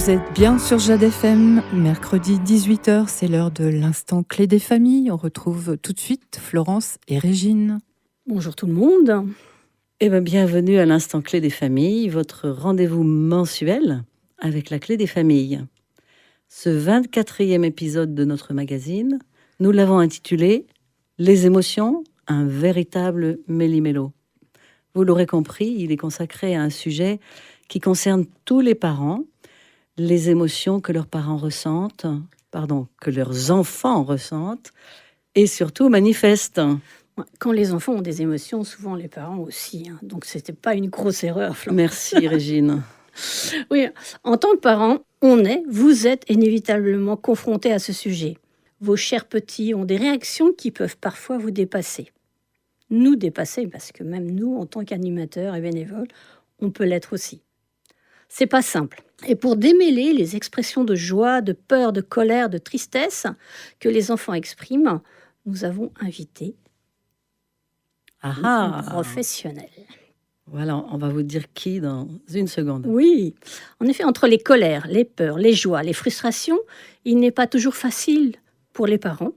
Vous êtes bien sur Jade FM, mercredi 18h, c'est l'heure de l'instant clé des familles. On retrouve tout de suite Florence et Régine. Bonjour tout le monde. Bienvenue à l'instant clé des familles, votre rendez-vous mensuel avec la clé des familles. Ce 24e épisode de notre magazine, nous l'avons intitulé « Les émotions, un véritable méli-mélo ». Vous l'aurez compris, il est consacré à un sujet qui concerne tous les parents, les émotions que leurs parents ressentent, que leurs enfants ressentent et surtout manifestent. Quand les enfants ont des émotions, souvent les parents aussi. Donc, ce n'était pas une grosse erreur, Florence. Merci, Régine. Oui, en tant que parent, vous êtes inévitablement confrontés à ce sujet. Vos chers petits ont des réactions qui peuvent parfois vous dépasser. Nous dépasser, parce que même nous, en tant qu'animateurs et bénévoles, on peut l'être aussi. C'est pas simple. Et pour démêler les expressions de joie, de peur, de colère, de tristesse que les enfants expriment, nous avons invité un professionnel. Voilà, on va vous dire qui dans une seconde. Oui, en effet, entre les colères, les peurs, les joies, les frustrations, il n'est pas toujours facile pour les parents,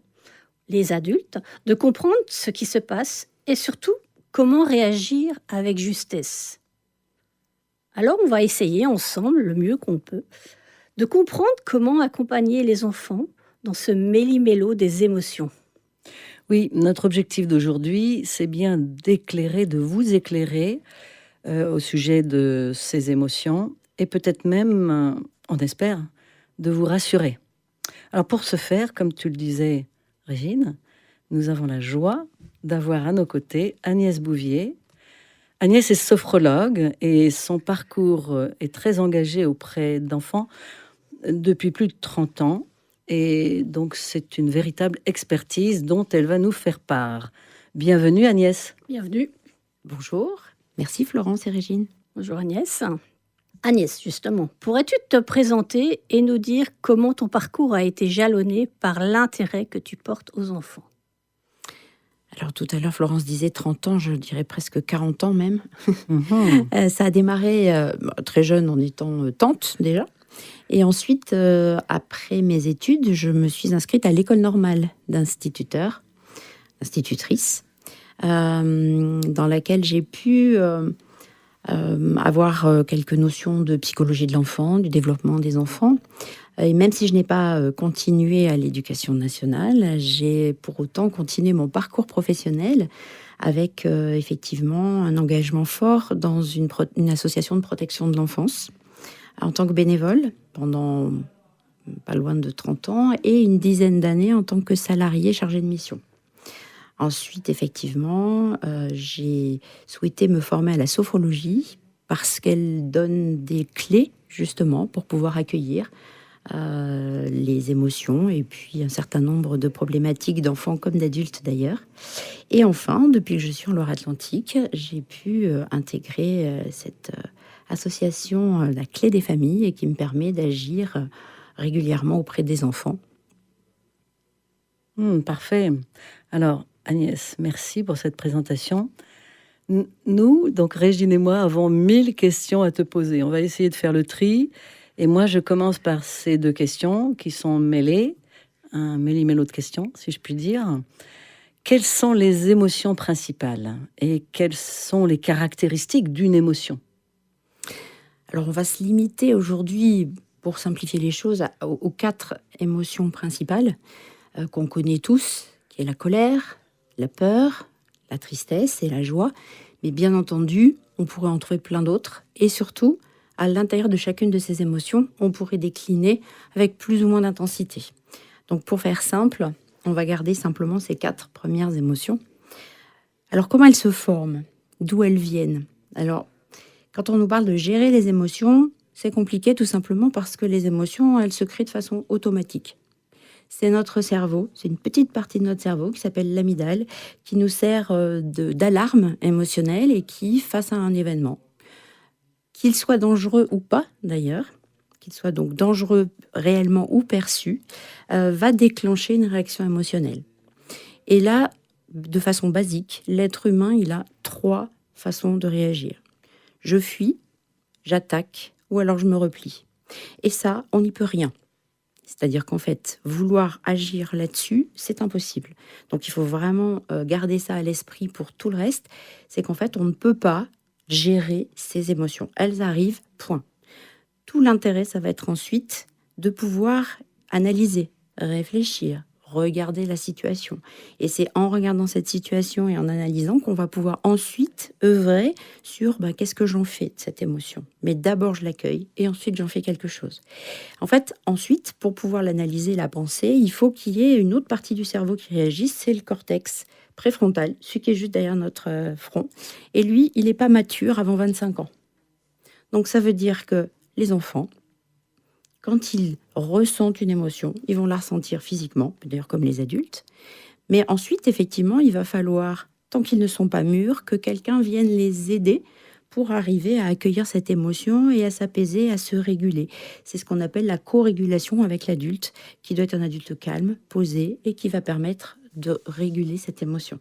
les adultes, de comprendre ce qui se passe et surtout comment réagir avec justesse. Alors, on va essayer ensemble, le mieux qu'on peut, de comprendre comment accompagner les enfants dans ce méli-mélo des émotions. Oui, notre objectif d'aujourd'hui, c'est bien de vous éclairer au sujet de ces émotions et peut-être même, on espère, de vous rassurer. Alors pour ce faire, comme tu le disais, Régine, nous avons la joie d'avoir à nos côtés Agnès Bouvier. Agnès est sophrologue et son parcours est très engagé auprès d'enfants depuis plus de 30 ans. Et donc, c'est une véritable expertise dont elle va nous faire part. Bienvenue, Agnès. Bienvenue. Bonjour. Merci, Florence et Régine. Bonjour, Agnès. Agnès, justement, pourrais-tu te présenter et nous dire comment ton parcours a été jalonné par l'intérêt que tu portes aux enfants ? Alors, tout à l'heure, Florence disait 30 ans, je dirais presque 40 ans même. Ça a démarré très jeune en étant tante, déjà. Et ensuite, après mes études, je me suis inscrite à l'école normale institutrice, dans laquelle j'ai pu avoir quelques notions de psychologie de l'enfant, du développement des enfants. Et même si je n'ai pas continué à l'éducation nationale, j'ai pour autant continué mon parcours professionnel avec effectivement un engagement fort dans une association de protection de l'enfance, en tant que bénévole pendant pas loin de 30 ans et une dizaine d'années en tant que salarié chargé de mission. Ensuite, effectivement, j'ai souhaité me former à la sophrologie parce qu'elle donne des clés justement pour pouvoir accueillir les émotions et puis un certain nombre de problématiques d'enfants comme d'adultes d'ailleurs. Et enfin, depuis que je suis en Loire-Atlantique, j'ai pu intégrer cette association La Clé des familles et qui me permet d'agir régulièrement auprès des enfants. Parfait. Alors, Agnès, merci pour cette présentation. Nous, donc Régine et moi, avons 1000 questions à te poser. On va essayer de faire le tri. Et moi, je commence par ces 2 questions qui sont mêlées, un méli-mélo de questions, si je puis dire. Quelles sont les émotions principales et quelles sont les caractéristiques d'une émotion ? Alors, on va se limiter aujourd'hui, pour simplifier les choses, aux 4 émotions principales qu'on connaît tous, qui est la colère, la peur, la tristesse et la joie. Mais bien entendu, on pourrait en trouver plein d'autres. Et surtout, à l'intérieur de chacune de ces émotions, on pourrait décliner avec plus ou moins d'intensité. Donc, pour faire simple, on va garder simplement ces 4 premières émotions. Alors, comment elles se forment ? D'où elles viennent ? Alors, quand on nous parle de gérer les émotions, c'est compliqué tout simplement parce que les émotions, elles se créent de façon automatique. C'est notre cerveau, c'est une petite partie de notre cerveau qui s'appelle l'amygdale, qui nous sert d'alarme émotionnelle et qui, face à un événement, qu'il soit dangereux ou pas d'ailleurs, qu'il soit donc dangereux réellement ou perçu, va déclencher une réaction émotionnelle. Et là, de façon basique, l'être humain, il a 3 façons de réagir. Je fuis, j'attaque ou alors je me replie. Et ça, on n'y peut rien. C'est-à-dire qu'en fait, vouloir agir là-dessus, c'est impossible. Donc il faut vraiment garder ça à l'esprit pour tout le reste. C'est qu'en fait, on ne peut pas gérer ses émotions. Elles arrivent, point. Tout l'intérêt, ça va être ensuite de pouvoir analyser, réfléchir, regarder la situation. Et c'est en regardant cette situation et en analysant qu'on va pouvoir ensuite œuvrer sur qu'est-ce que j'en fais de cette émotion. Mais d'abord, je l'accueille et ensuite, j'en fais quelque chose. En fait, ensuite, pour pouvoir l'analyser, la penser, il faut qu'il y ait une autre partie du cerveau qui réagisse, c'est le cortex préfrontal, celui qui est juste derrière notre front. Et lui, il n'est pas mature avant 25 ans. Donc ça veut dire que les enfants, quand ils ressentent une émotion, ils vont la ressentir physiquement, d'ailleurs comme les adultes. Mais ensuite, effectivement, il va falloir, tant qu'ils ne sont pas mûrs, que quelqu'un vienne les aider pour arriver à accueillir cette émotion et à s'apaiser, à se réguler. C'est ce qu'on appelle la co-régulation avec l'adulte, qui doit être un adulte calme, posé, et qui va permettre de réguler cette émotion.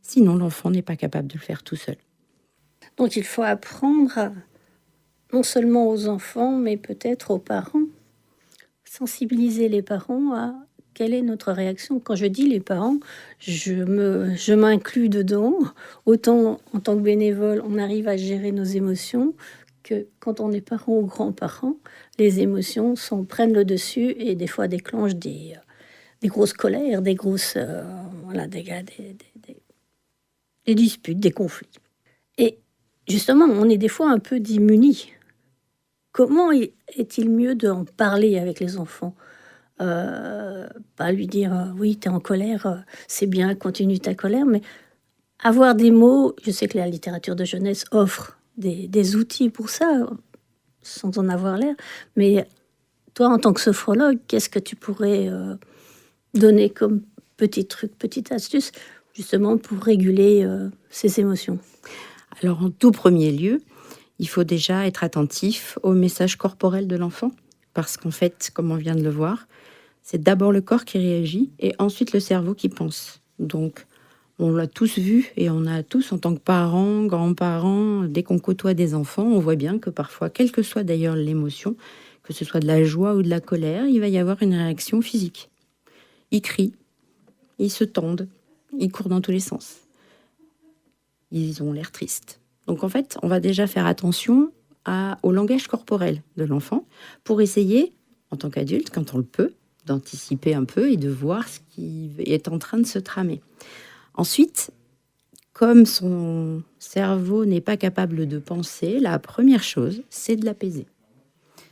Sinon, l'enfant n'est pas capable de le faire tout seul. Donc il faut apprendre non seulement aux enfants, mais peut-être aux parents. Sensibiliser les parents à quelle est notre réaction. Quand je dis les parents, je m'inclus dedans. Autant en tant que bénévole, on arrive à gérer nos émotions, que quand on est parent ou grand-parent, les émotions prennent le dessus et des fois déclenchent des grosses colères, des grosses des disputes, des conflits. Et justement, on est des fois un peu démunis. Comment est-il mieux d'en parler avec les enfants ? Pas lui dire oui, t'es en colère, c'est bien, continue ta colère, mais avoir des mots. Je sais que la littérature de jeunesse offre des outils pour ça, sans en avoir l'air, mais toi, en tant que sophrologue, qu'est-ce que tu pourrais donner comme petit truc, petite astuce, justement pour réguler ces émotions ? Alors, en tout premier lieu, il faut déjà être attentif au message corporel de l'enfant, parce qu'en fait, comme on vient de le voir, c'est d'abord le corps qui réagit et ensuite le cerveau qui pense. Donc, on l'a tous vu et on a tous, en tant que parents, grands-parents, dès qu'on côtoie des enfants, on voit bien que parfois, quelle que soit d'ailleurs l'émotion, que ce soit de la joie ou de la colère, il va y avoir une réaction physique. Ils crient, ils se tendent, ils courent dans tous les sens. Ils ont l'air tristes. Donc en fait, on va déjà faire attention au langage corporel de l'enfant pour essayer, en tant qu'adulte, quand on le peut, d'anticiper un peu et de voir ce qui est en train de se tramer. Ensuite, comme son cerveau n'est pas capable de penser, la première chose, c'est de l'apaiser.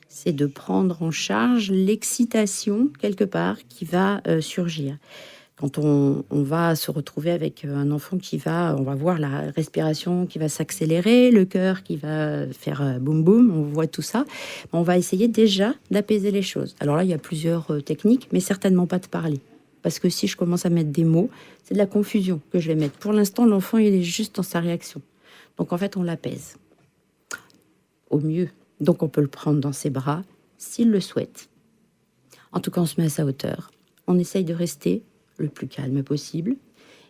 C'est de prendre en charge l'excitation, quelque part, qui va surgir. Quand on va se retrouver avec un enfant on va voir la respiration qui va s'accélérer, le cœur qui va faire boum boum, on voit tout ça. On va essayer déjà d'apaiser les choses. Alors là, il y a plusieurs techniques, mais certainement pas de parler. Parce que si je commence à mettre des mots, c'est de la confusion que je vais mettre. Pour l'instant, l'enfant, il est juste dans sa réaction. Donc en fait, on l'apaise. Au mieux. Donc on peut le prendre dans ses bras, s'il le souhaite. En tout cas, on se met à sa hauteur. On essaye de rester le plus calme possible,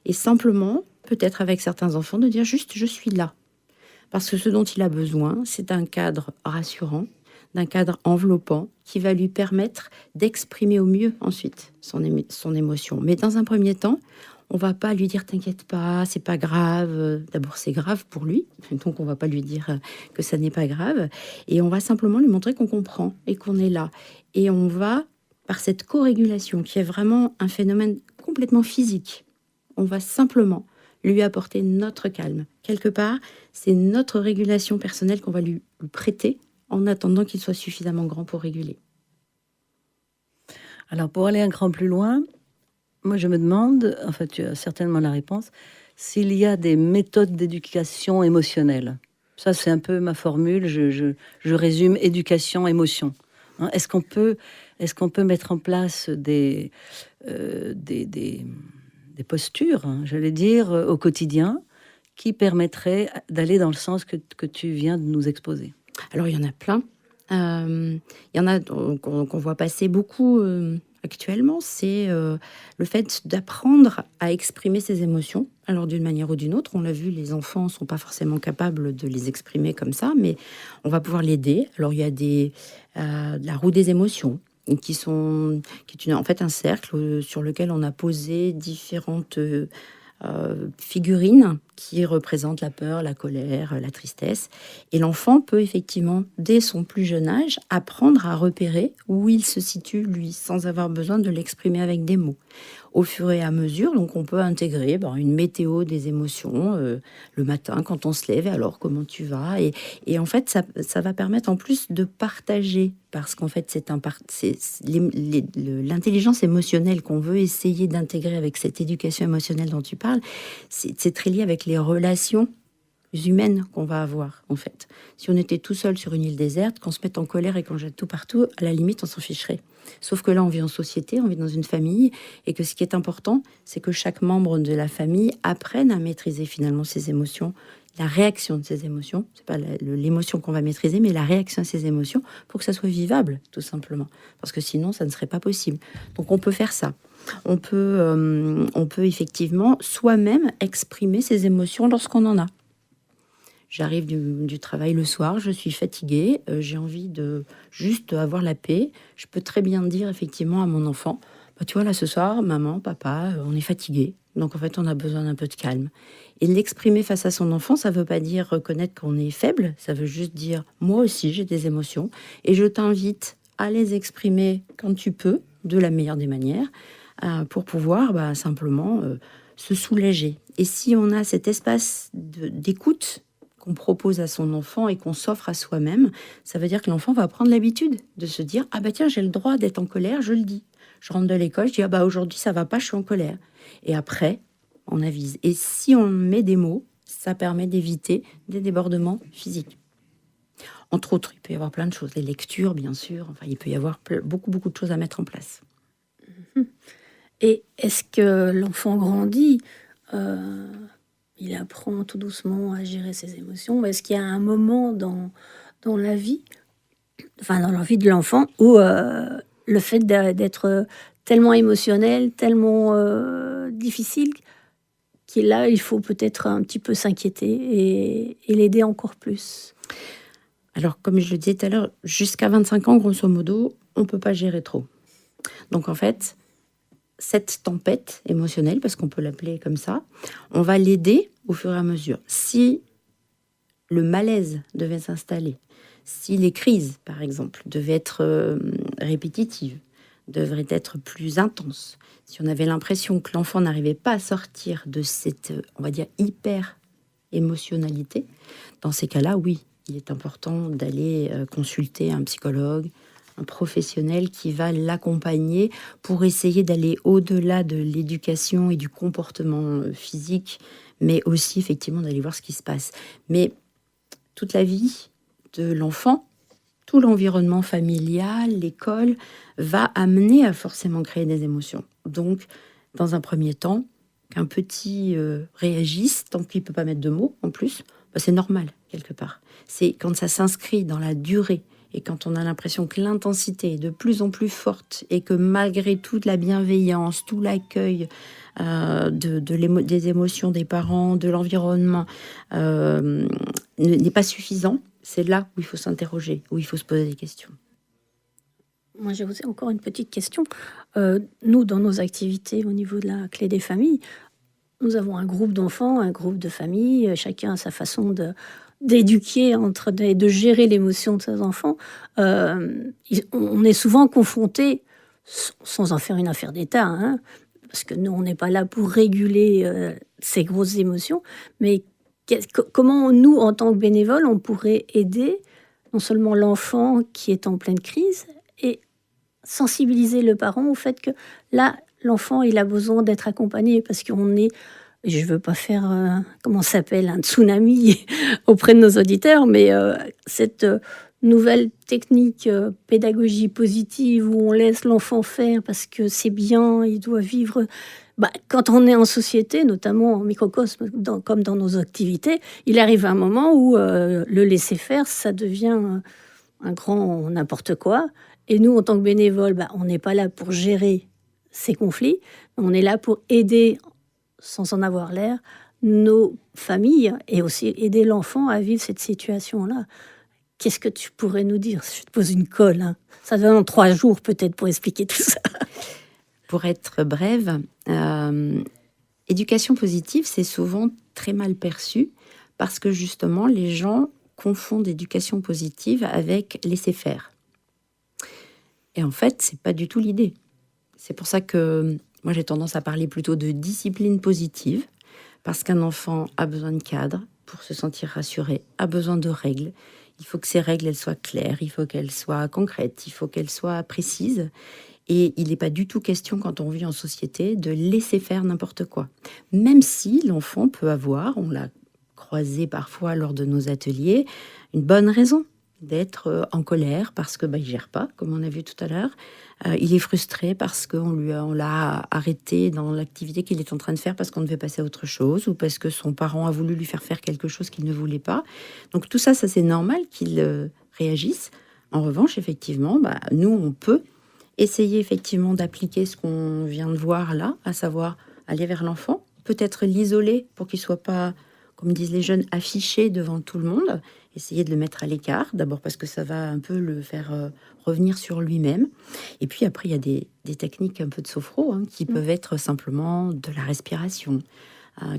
et simplement, peut-être avec certains enfants, de dire juste « je suis là ». Parce que ce dont il a besoin, c'est d'un cadre rassurant, d'un cadre enveloppant, qui va lui permettre d'exprimer au mieux ensuite son émotion. Mais dans un premier temps, on va pas lui dire « t'inquiète pas, c'est pas grave ». D'abord, c'est grave pour lui, donc on va pas lui dire que ça n'est pas grave, et on va simplement lui montrer qu'on comprend et qu'on est là. Et on va, par cette co-régulation, qui est vraiment un phénomène complètement physique, on va simplement lui apporter notre calme. Quelque part, c'est notre régulation personnelle qu'on va lui prêter en attendant qu'il soit suffisamment grand pour réguler. Alors, pour aller un cran plus loin, moi je me demande, en fait tu as certainement la réponse, s'il y a des méthodes d'éducation émotionnelle. Ça, c'est un peu ma formule, je résume éducation, émotion. Hein, est-ce qu'on peut mettre en place des postures, hein, j'allais dire, au quotidien, qui permettraient d'aller dans le sens que tu viens de nous exposer? Alors, il y en a plein. Il y en a qu'on voit passer beaucoup actuellement, c'est le fait d'apprendre à exprimer ses émotions. Alors d'une manière ou d'une autre, on l'a vu, les enfants ne sont pas forcément capables de les exprimer comme ça, mais on va pouvoir l'aider. Alors il y a la roue des émotions, qui est en fait un cercle sur lequel on a posé différentes figurines qui représentent la peur, la colère, la tristesse. Et l'enfant peut effectivement, dès son plus jeune âge, apprendre à repérer où il se situe, lui, sans avoir besoin de l'exprimer avec des mots. Au fur et à mesure, donc on peut intégrer une météo des émotions le matin quand on se lève. Et alors, comment tu vas ? Et en fait, ça va permettre en plus de partager, parce qu'en fait, l'intelligence émotionnelle qu'on veut essayer d'intégrer avec cette éducation émotionnelle dont tu parles, c'est très lié avec les relations humaines qu'on va avoir, en fait. Si on était tout seul sur une île déserte, qu'on se mette en colère et qu'on jette tout partout, à la limite, on s'en ficherait. Sauf que là, on vit en société, on vit dans une famille, et que ce qui est important, c'est que chaque membre de la famille apprenne à maîtriser finalement ses émotions, la réaction de ses émotions. C'est pas l'émotion qu'on va maîtriser, mais la réaction à ses émotions, pour que ça soit vivable, tout simplement. Parce que sinon, ça ne serait pas possible. Donc, on peut faire ça. On peut effectivement soi-même exprimer ses émotions lorsqu'on en a. J'arrive du travail le soir, je suis fatiguée, j'ai envie de juste avoir la paix. Je peux très bien dire effectivement à mon enfant, tu vois là ce soir, maman, papa, on est fatigué. Donc en fait, on a besoin d'un peu de calme. Et l'exprimer face à son enfant, ça ne veut pas dire reconnaître qu'on est faible, ça veut juste dire, moi aussi j'ai des émotions et je t'invite à les exprimer quand tu peux, de la meilleure des manières, pour pouvoir simplement se soulager. Et si on a cet espace d'écoute qu'on propose à son enfant et qu'on s'offre à soi-même, ça veut dire que l'enfant va prendre l'habitude de se dire « Ah bah tiens, j'ai le droit d'être en colère, je le dis. » Je rentre de l'école, je dis « Ah bah aujourd'hui ça va pas, je suis en colère. » Et après, on avise. Et si on met des mots, ça permet d'éviter des débordements physiques. Entre autres, il peut y avoir plein de choses. Les lectures, bien sûr. Enfin, il peut y avoir beaucoup de choses à mettre en place. Et est-ce que l'enfant grandit il apprend tout doucement à gérer ses émotions. Est-ce qu'il y a un moment dans la vie, dans la vie de l'enfant, où le fait d'être tellement émotionnel, tellement difficile, il faut peut-être un petit peu s'inquiéter et l'aider encore plus? Alors, comme je le disais tout à l'heure, jusqu'à 25 ans, grosso modo, on ne peut pas gérer trop. Donc, en fait, cette tempête émotionnelle, parce qu'on peut l'appeler comme ça, on va l'aider au fur et à mesure. Si le malaise devait s'installer, si les crises, par exemple, devaient être répétitives, devraient être plus intenses, si on avait l'impression que l'enfant n'arrivait pas à sortir de cette, on va dire, hyper-émotionnalité, dans ces cas-là, oui, il est important d'aller consulter un psychologue, un professionnel qui va l'accompagner pour essayer d'aller au-delà de l'éducation et du comportement physique, mais aussi effectivement d'aller voir ce qui se passe. Mais toute la vie de l'enfant, tout l'environnement familial, l'école, va amener à forcément créer des émotions. Donc, dans un premier temps, qu'un petit réagisse, tant qu'il ne peut pas mettre de mots en plus, c'est normal, quelque part. C'est quand ça s'inscrit dans la durée et quand on a l'impression que l'intensité est de plus en plus forte et que malgré toute la bienveillance, tout l'accueil des émotions des parents, de l'environnement, n'est pas suffisant, c'est là où il faut s'interroger, où il faut se poser des questions. Moi, j'ai aussi encore une petite question. Nous, dans nos activités au niveau de la clé des familles, nous avons un groupe d'enfants, un groupe de familles, chacun a sa façon d'éduquer, de gérer l'émotion de ses enfants. On est souvent confrontés, sans en faire une affaire d'État, parce que nous, on n'est pas là pour réguler ces grosses émotions, mais comment nous, en tant que bénévoles, on pourrait aider non seulement l'enfant qui est en pleine crise, et sensibiliser le parent au fait que là, l'enfant, il a besoin d'être accompagné parce qu'on est, je ne veux pas faire, un tsunami auprès de nos auditeurs, mais cette nouvelle technique pédagogie positive où on laisse l'enfant faire parce que c'est bien, il doit vivre. Quand on est en société, notamment en microcosme, comme dans nos activités, il arrive un moment où le laisser faire, ça devient un grand n'importe quoi. Et nous, en tant que bénévoles, on n'est pas là pour gérer ces conflits, on est là pour aider, sans en avoir l'air, nos familles et aussi aider l'enfant à vivre cette situation-là. Qu'est-ce que tu pourrais nous dire? Je te pose une colle, hein. Ça donne en 3 jours peut-être pour expliquer tout ça. Pour être brève, éducation positive, c'est souvent très mal perçu parce que justement, les gens confondent éducation positive avec laisser faire. Et en fait, c'est pas du tout l'idée. C'est pour ça que moi, j'ai tendance à parler plutôt de discipline positive, parce qu'un enfant a besoin de cadre pour se sentir rassuré, a besoin de règles. Il faut que ces règles, elles soient claires, il faut qu'elles soient concrètes, il faut qu'elles soient précises. Et il n'est pas du tout question, quand on vit en société, de laisser faire n'importe quoi. Même si l'enfant peut avoir, on l'a croisé parfois lors de nos ateliers, une bonne raison d'être en colère parce que il gère pas, comme on a vu tout à l'heure. Il est frustré parce qu'on l'a arrêté dans l'activité qu'il est en train de faire parce qu'on devait passer à autre chose ou parce que son parent a voulu lui faire quelque chose qu'il ne voulait pas. Donc tout ça, c'est normal qu'il réagisse. En revanche, effectivement, nous, on peut essayer effectivement d'appliquer ce qu'on vient de voir là, à savoir aller vers l'enfant, peut-être l'isoler pour qu'il soit pas, comme disent les jeunes, affiché devant tout le monde, essayer de le mettre à l'écart, d'abord parce que ça va un peu le faire revenir sur lui-même. Et puis après, il y a des techniques un peu de sophro qui peuvent être simplement de la respiration,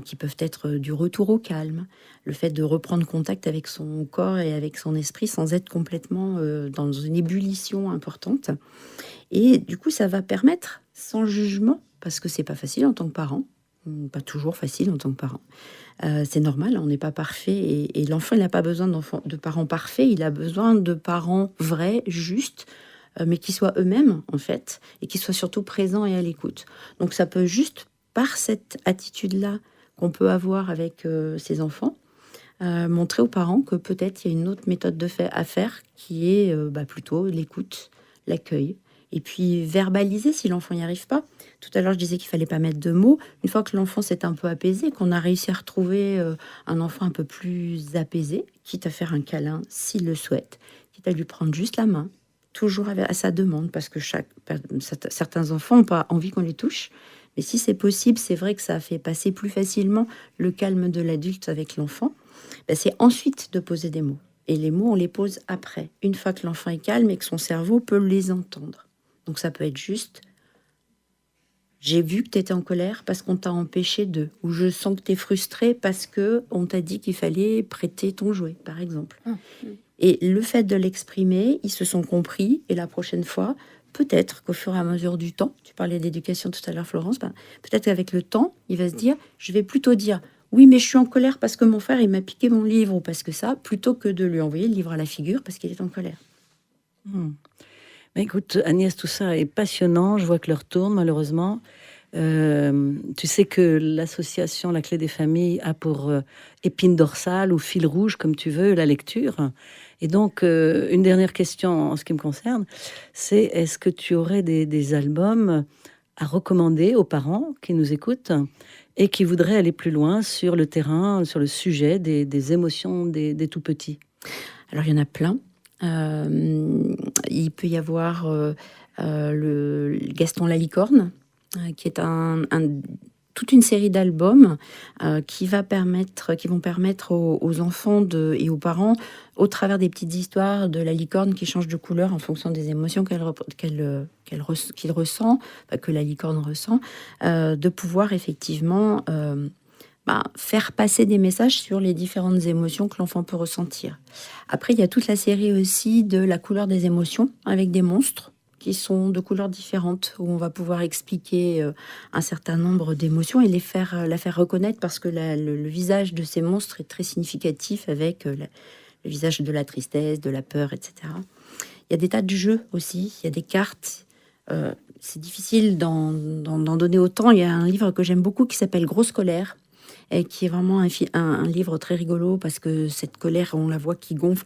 qui peuvent être du retour au calme, le fait de reprendre contact avec son corps et avec son esprit sans être complètement dans une ébullition importante. Et du coup, ça va permettre, sans jugement, parce que c'est pas facile en tant que parent, pas toujours facile en tant que parent. C'est normal, on n'est pas parfait et l'enfant, il n'a pas besoin de parents parfaits, il a besoin de parents vrais, justes, mais qui soient eux-mêmes en fait et qui soient surtout présents et à l'écoute. Donc ça peut juste, par cette attitude-là qu'on peut avoir avec ses enfants, montrer aux parents que peut-être il y a une autre méthode à faire qui est plutôt l'écoute, l'accueil. Et puis verbaliser si l'enfant n'y arrive pas. Tout à l'heure, je disais qu'il fallait pas mettre de mots. Une fois que l'enfant s'est un peu apaisé, qu'on a réussi à retrouver un enfant un peu plus apaisé, quitte à faire un câlin s'il le souhaite, quitte à lui prendre juste la main, toujours à sa demande, parce que certains enfants n'ont pas envie qu'on les touche. Mais si c'est possible, c'est vrai que ça fait passer plus facilement le calme de l'adulte avec l'enfant. C'est ensuite de poser des mots. Et les mots, on les pose après, une fois que l'enfant est calme et que son cerveau peut les entendre. Donc ça peut être juste, j'ai vu que tu étais en colère parce qu'on t'a empêché de, ou je sens que tu es frustré parce que on t'a dit qu'il fallait prêter ton jouet, par exemple. Et le fait de l'exprimer, ils se sont compris, et la prochaine fois, peut-être qu'au fur et à mesure du temps, tu parlais d'éducation tout à l'heure, Florence, peut-être qu'avec le temps, il va se dire, je vais plutôt dire, oui, mais je suis en colère parce que mon frère, il m'a piqué mon livre, ou parce que ça, plutôt que de lui envoyer le livre à la figure parce qu'il est en colère. Mais écoute, Agnès, tout ça est passionnant. Je vois que l'heure tourne, malheureusement. Tu sais que l'association La Clé des Familles a pour épine dorsale ou fil rouge, comme tu veux, la lecture. Et donc, une dernière question en ce qui me concerne, c'est est-ce que tu aurais des albums à recommander aux parents qui nous écoutent et qui voudraient aller plus loin sur le terrain, sur le sujet des émotions des tout-petits? Alors, il y en a plein. Il peut y avoir le Gaston la licorne, qui est toute une série d'albums qui vont permettre aux enfants et aux parents, au travers des petites histoires de la licorne qui change de couleur en fonction des émotions qu'il ressent, que la licorne ressent, de pouvoir effectivement faire passer des messages sur les différentes émotions que l'enfant peut ressentir. Après, il y a toute la série aussi de la couleur des émotions avec des monstres qui sont de couleurs différentes, où on va pouvoir expliquer un certain nombre d'émotions et la faire reconnaître parce que le visage de ces monstres est très significatif avec le visage de la tristesse, de la peur, etc. Il y a des tas de jeux aussi, il y a des cartes. C'est difficile d'en donner autant. Il y a un livre que j'aime beaucoup qui s'appelle Grosse colère, et qui est vraiment un livre très rigolo parce que cette colère, on la voit qui gonfle,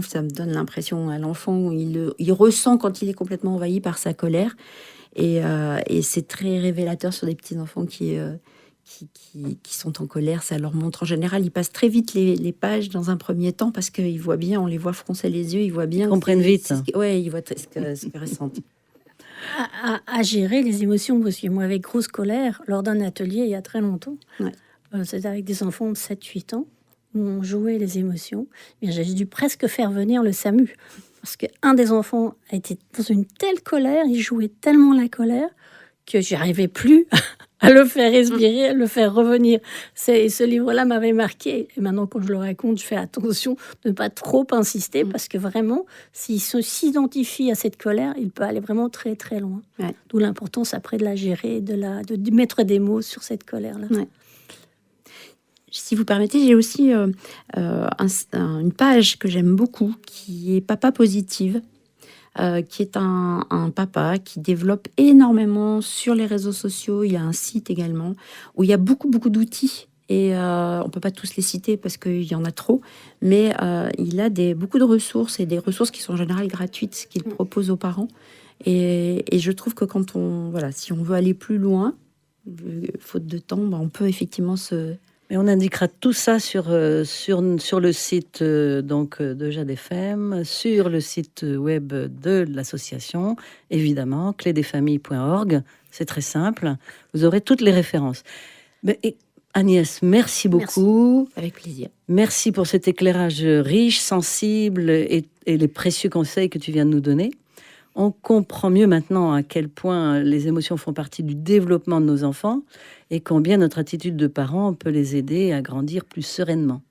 ça me donne l'impression à l'enfant, il ressent quand il est complètement envahi par sa colère et c'est très révélateur sur des petits enfants qui qui sont en colère, ça leur montre. En général, ils passent très vite les pages dans un premier temps parce qu'ils voient bien, on les voit froncer les yeux, ils voient bien. Ils comprennent vite. Oui, ils voient ce que ressentent. À gérer les émotions, parce que moi, avec grosse colère, lors d'un atelier il y a très longtemps, c'était avec des enfants de 7-8 ans, où on jouait les émotions, mais j'ai dû presque faire venir le SAMU. Parce qu'un des enfants a été dans une telle colère, il jouait tellement la colère, que j'arrivais plus à le faire respirer, à le faire revenir. Ce livre-là m'avait marqué. Et maintenant, quand je le raconte, je fais attention de ne pas trop insister, parce que vraiment, s'il s'identifie à cette colère, il peut aller vraiment très, très loin. Ouais. D'où l'importance après de la gérer, de mettre des mots sur cette colère-là. Ouais. Si vous permettez, j'ai aussi une page que j'aime beaucoup, qui est Papa Positive, qui est un papa qui développe énormément sur les réseaux sociaux. Il y a un site également où il y a beaucoup, beaucoup d'outils. Et on ne peut pas tous les citer parce qu'il y en a trop. Mais il a beaucoup de ressources, et des ressources qui sont en général gratuites, qu'il propose aux parents. Et je trouve que si on veut aller plus loin, faute de temps, on peut effectivement Mais on indiquera tout ça sur le site de Jade FM, sur le site web de l'association, évidemment, clédesfamilles.org. C'est très simple. Vous aurez toutes les références. Agnès, merci beaucoup. Merci. Avec plaisir. Merci pour cet éclairage riche, sensible et les précieux conseils que tu viens de nous donner. On comprend mieux maintenant à quel point les émotions font partie du développement de nos enfants et combien notre attitude de parents peut les aider à grandir plus sereinement.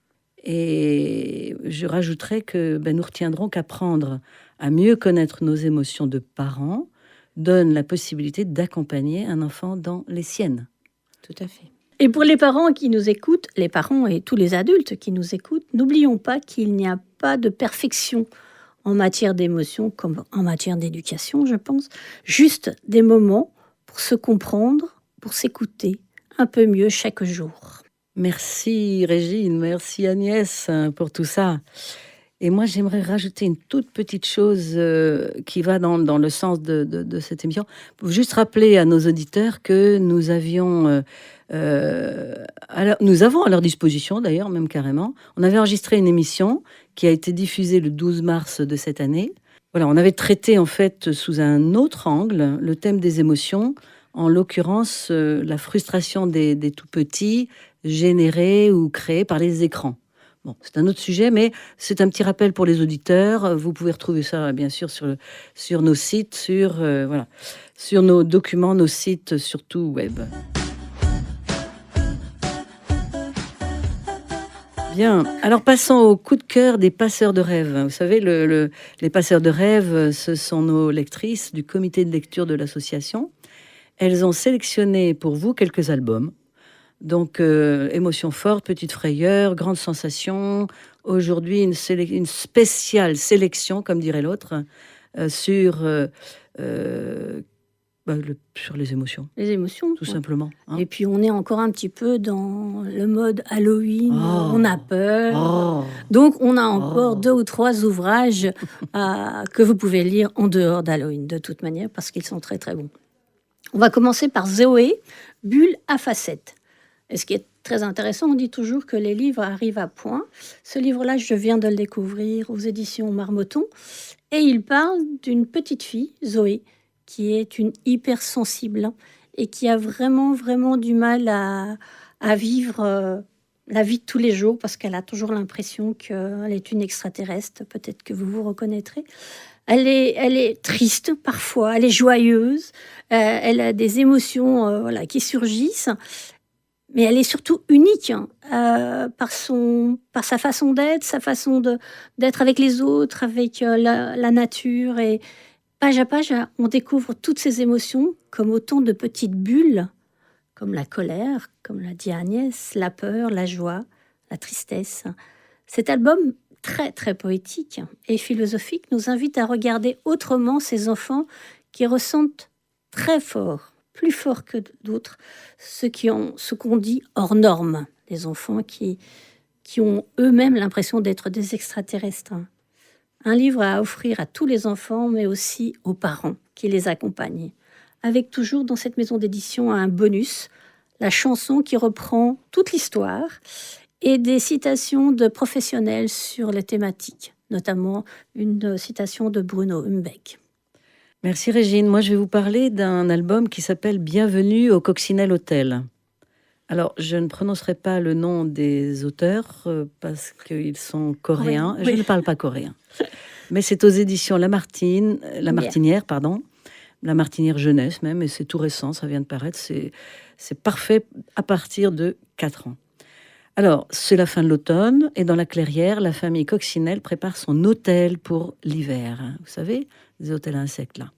Et je rajouterais que nous retiendrons qu'apprendre à mieux connaître nos émotions de parents donne la possibilité d'accompagner un enfant dans les siennes. Tout à fait. Et pour les parents qui nous écoutent, les parents et tous les adultes qui nous écoutent, n'oublions pas qu'il n'y a pas de perfection en matière d'émotion comme en matière d'éducation, je pense. Juste des moments pour se comprendre, pour s'écouter un peu mieux chaque jour. Merci Régine, merci Agnès pour tout ça. Et moi, j'aimerais rajouter une toute petite chose qui va dans le sens de cette émission. Pour juste rappeler à nos auditeurs que nous avons à leur disposition, d'ailleurs, même carrément, on avait enregistré une émission qui a été diffusée le 12 mars de cette année. Voilà, on avait traité en fait sous un autre angle le thème des émotions, en l'occurrence la frustration des tout petits générée ou créée par les écrans. Bon, c'est un autre sujet, mais c'est un petit rappel pour les auditeurs. Vous pouvez retrouver ça, bien sûr, sur nos sites, sur nos documents, nos sites, surtout web. Bien, alors passons au coup de cœur des passeurs de rêve. Vous savez, les passeurs de rêve, ce sont nos lectrices du comité de lecture de l'association. Elles ont sélectionné pour vous quelques albums. Donc, émotions fortes, petites frayeurs, grandes sensations. Aujourd'hui, une spéciale sélection, comme dirait l'autre, sur les émotions. Les émotions. Tout simplement. Hein. Et puis, on est encore un petit peu dans le mode Halloween. On a peur. Donc, on a encore 2 ou 3 ouvrages que vous pouvez lire en dehors d'Halloween, de toute manière, parce qu'ils sont très, très bons. On va commencer par Zoé, Bulle à facettes. Et ce qui est très intéressant, on dit toujours que les livres arrivent à point. Ce livre-là, je viens de le découvrir aux éditions Marmotton. Et il parle d'une petite fille, Zoé, qui est une hypersensible et qui a vraiment, vraiment du mal à vivre la vie de tous les jours parce qu'elle a toujours l'impression qu'elle est une extraterrestre. Peut-être que vous vous reconnaîtrez. Elle est triste parfois, elle est joyeuse, elle a des émotions qui surgissent. Mais elle est surtout unique par sa façon d'être, sa façon d'être avec les autres, avec la nature. Et page à page, on découvre toutes ces émotions comme autant de petites bulles, comme la colère, comme l'a dit Agnès, la peur, la joie, la tristesse. Cet album, très très poétique et philosophique, nous invite à regarder autrement ces enfants qui ressentent très fort, plus fort que d'autres, ce qu'on dit hors norme, des enfants qui ont eux-mêmes l'impression d'être des extraterrestres. Un livre à offrir à tous les enfants, mais aussi aux parents qui les accompagnent. Avec toujours dans cette maison d'édition un bonus, la chanson qui reprend toute l'histoire et des citations de professionnels sur les thématiques, notamment une citation de Bruno Humbeck. Merci Régine. Moi, je vais vous parler d'un album qui s'appelle Bienvenue au Coccinelle Hotel. Alors, je ne prononcerai pas le nom des auteurs parce qu'ils sont coréens. Oui. Je ne parle pas coréen. Mais c'est aux éditions La Martinière, La Martinière Jeunesse même, et c'est tout récent, ça vient de paraître. C'est parfait à partir de 4 ans. Alors, c'est la fin de l'automne, et dans la clairière, la famille Coccinelle prépare son hôtel pour l'hiver. Vous savez, les hôtels à insectes, là.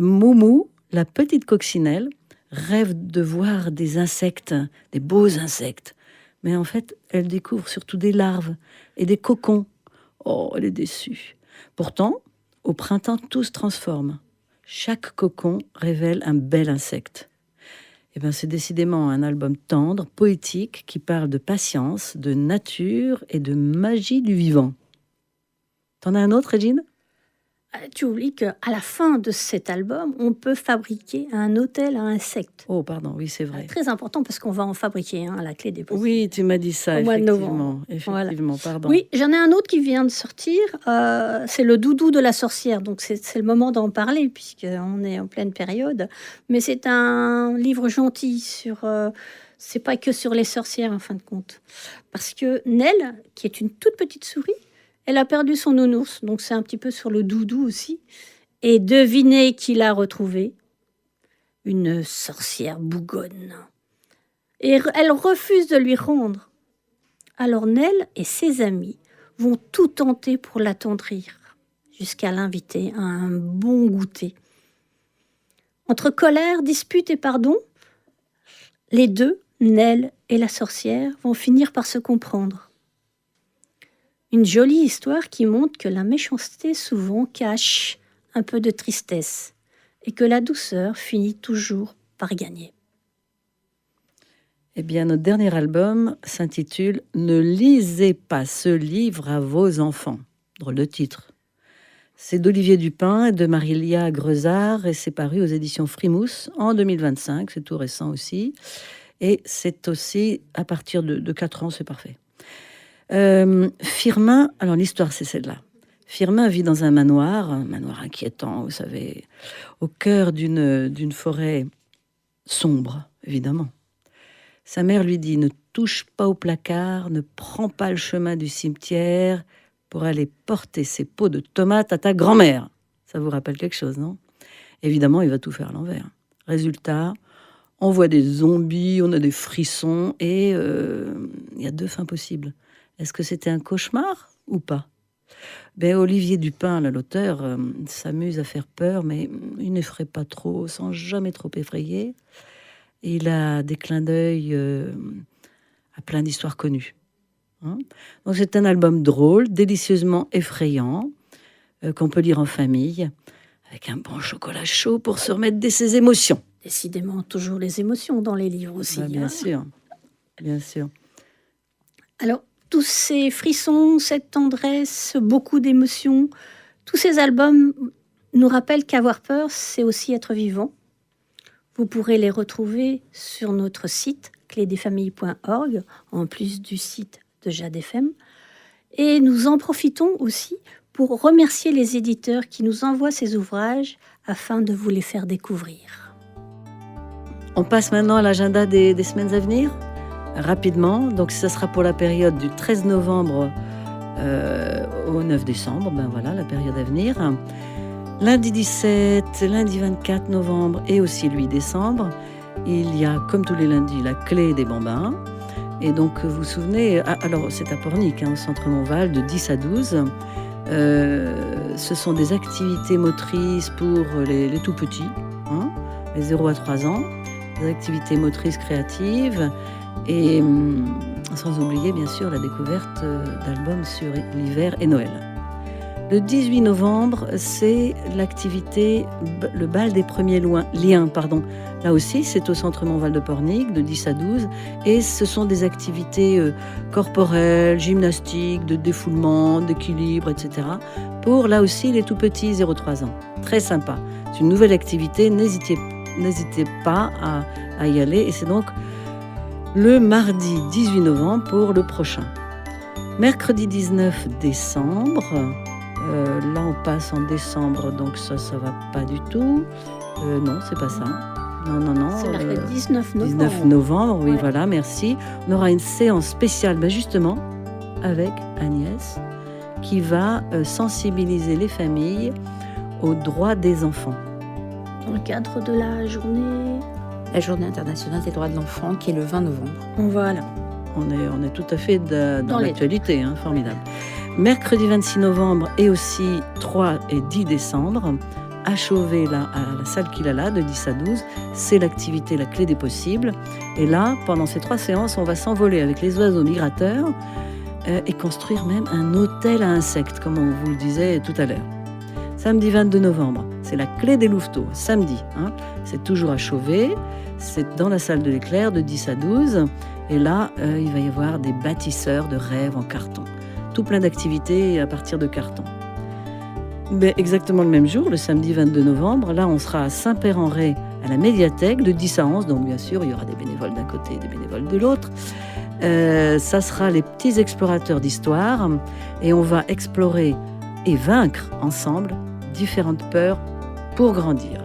Moumou, la petite coccinelle, rêve de voir des insectes, des beaux insectes. Mais en fait, elle découvre surtout des larves et des cocons. Oh, elle est déçue. Pourtant, au printemps, tout se transforme. Chaque cocon révèle un bel insecte. Eh bien, c'est décidément un album tendre, poétique, qui parle de patience, de nature et de magie du vivant. T'en as un autre, Régine ? Tu oublies qu'à la fin de cet album, on peut fabriquer un hôtel à insectes. Oh, pardon, oui, c'est vrai. Très important parce qu'on va en fabriquer un à la clé des possibles. Oui, tu m'as dit ça, Au mois de effectivement. novembre. Effectivement, pardon. Oui, j'en ai un autre qui vient de sortir. C'est le Doudou de la sorcière. Donc, c'est le moment d'en parler puisqu'on est en pleine période. Mais c'est un livre gentil sur... c'est pas que sur les sorcières, en fin de compte. Parce que Nell, qui est une toute petite souris, elle a perdu son nounours. Donc, c'est un petit peu sur le doudou aussi. Et devinez qui l'a retrouvée ? Une sorcière bougonne. Et elle refuse de lui rendre. Alors Nell et ses amis vont tout tenter pour l'attendrir, jusqu'à l'inviter à un bon goûter. Entre colère, dispute et pardon, les deux, Nell et la sorcière, vont finir par se comprendre. Une jolie histoire qui montre que la méchanceté souvent cache un peu de tristesse et que la douceur finit toujours par gagner. Eh bien, notre dernier album s'intitule « Ne lisez pas ce livre à vos enfants ». Drôle de titre. C'est d'Olivier Dupin et de Marie-Lia Grezard et c'est paru aux éditions Frimousse en 2025. C'est tout récent aussi. Et c'est aussi à partir de 4 ans, c'est parfait. Firmin, alors l'histoire c'est celle-là. Firmin vit dans un manoir inquiétant, vous savez, au cœur d'une forêt sombre, évidemment. Sa mère lui dit « Ne touche pas au placard, ne prends pas le chemin du cimetière pour aller porter ses pots de tomates à ta grand-mère. » Ça vous rappelle quelque chose, non ? Évidemment, il va tout faire à l'envers. Résultat, on voit des zombies, on a des frissons et il y a 2 fins possibles. Est-ce que c'était un cauchemar ou pas ? Ben, Olivier Dupin, là, l'auteur, s'amuse à faire peur, mais il n'effraie pas trop, sans jamais trop effrayer. Il a des clins d'œil à plein d'histoires connues. Hein ? Donc c'est un album drôle, délicieusement effrayant, qu'on peut lire en famille, avec un bon chocolat chaud pour se remettre de ses émotions. Décidément, toujours les émotions dans les livres aussi. Ben, bien sûr, bien sûr. Alors, tous ces frissons, cette tendresse, beaucoup d'émotions, tous ces albums nous rappellent qu'avoir peur, c'est aussi être vivant. Vous pourrez les retrouver sur notre site clédesfamilles.org, en plus du site de Jade FM. Et nous en profitons aussi pour remercier les éditeurs qui nous envoient ces ouvrages afin de vous les faire découvrir. On passe maintenant à l'agenda des semaines à venir. Rapidement, donc ça sera pour la période du 13 novembre au 9 décembre, ben voilà la période à venir. Lundi 17, lundi 24 novembre et aussi le 8 décembre, il y a comme tous les lundis la clé des bambins. Et donc vous vous souvenez, alors c'est à Pornic, au centre Montval, de 10 à 12. Ce sont des activités motrices pour les tout petits, les 0 à 3 ans, des activités motrices créatives. Et sans oublier bien sûr la découverte d'albums sur l'hiver et Noël. Le 18 novembre, c'est l'activité, le bal des premiers liens. Là aussi, c'est au centre Montval de Pornic, de 10 à 12. Et ce sont des activités corporelles, gymnastiques, de défoulement, d'équilibre, etc. Pour, là aussi, les tout petits 0-3 ans. Très sympa. C'est une nouvelle activité. N'hésitez pas à à y aller. Et c'est donc le mardi 18 novembre pour le prochain. Mercredi 19 décembre, là on passe en décembre, donc ça va pas du tout. Non, c'est pas ça. Non. C'est mercredi 19 novembre. 19 novembre, oui, Ouais. voilà, merci. On aura une séance spéciale, justement, avec Agnès, qui va sensibiliser les familles aux droits des enfants. Dans le cadre de la journée. La journée internationale des droits de l'enfant qui est le 20 novembre. Voilà. On est tout à fait dans les- l'actualité, hein, formidable. Mercredi 26 novembre et aussi 3 et 10 décembre, à Chauvet, là, à la salle Kilala, de 10 à 12, c'est l'activité La Clé des Possibles. Et là, pendant ces 3 séances, on va s'envoler avec les oiseaux migrateurs et construire même un hôtel à insectes, comme on vous le disait tout à l'heure. Samedi 22 novembre, c'est La Clé des Louveteaux, samedi. Hein, c'est toujours à Chauvet, c'est dans la salle de l'Éclair de 10 à 12. Et là, il va y avoir des bâtisseurs de rêves en carton. Tout plein d'activités à partir de carton. Mais exactement le même jour, le samedi 22 novembre, là, on sera à Saint-Père-en-Retz, à la médiathèque, de 10 à 11. Donc, bien sûr, il y aura des bénévoles d'un côté et des bénévoles de l'autre. Ça sera les petits explorateurs d'histoire. Et on va explorer et vaincre ensemble différentes peurs pour grandir.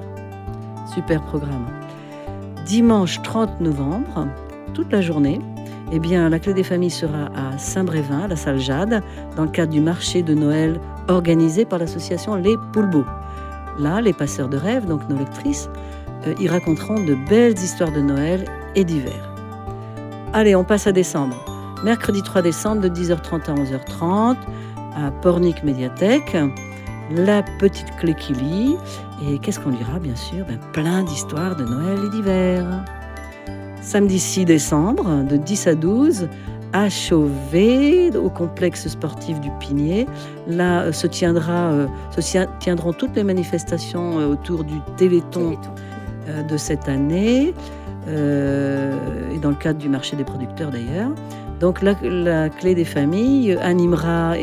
Super programme. Dimanche 30 novembre, toute la journée, eh bien, la Clé des Familles sera à Saint-Brévin, à la salle Jade, dans le cadre du marché de Noël organisé par l'association Les Poulbeaux. Là, les passeurs de rêves, donc nos lectrices, y raconteront de belles histoires de Noël et d'hiver. Allez, on passe à décembre. Mercredi 3 décembre, de 10h30 à 11h30, à Pornic Médiathèque, la petite clé qui lit. Et qu'est-ce qu'on lira, bien sûr? Plein d'histoires de Noël et d'hiver. Samedi 6 décembre, de 10 à 12, à Chauvet, au complexe sportif du Pinier. Là, se tiendront toutes les manifestations autour du Téléthon de cette année, et dans le cadre du marché des producteurs d'ailleurs. Donc la Clé des Familles animera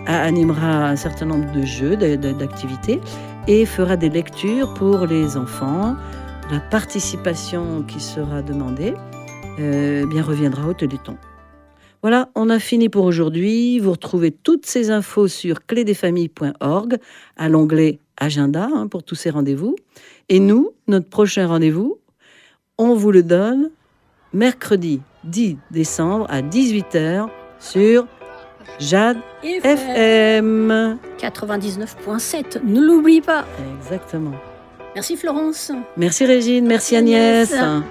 un certain nombre de jeux, d'activités, et fera des lectures pour les enfants. La participation qui sera demandée reviendra au Téléthon. Voilà, on a fini pour aujourd'hui. Vous retrouvez toutes ces infos sur clédesfamilles.org à l'onglet Agenda pour tous ces rendez-vous. Et nous, notre prochain rendez-vous, on vous le donne mercredi 10 décembre à 18h sur Jade FM. 99.7, ne l'oublie pas. Exactement. Merci Florence. Merci Régine, merci Agnès. Agnès.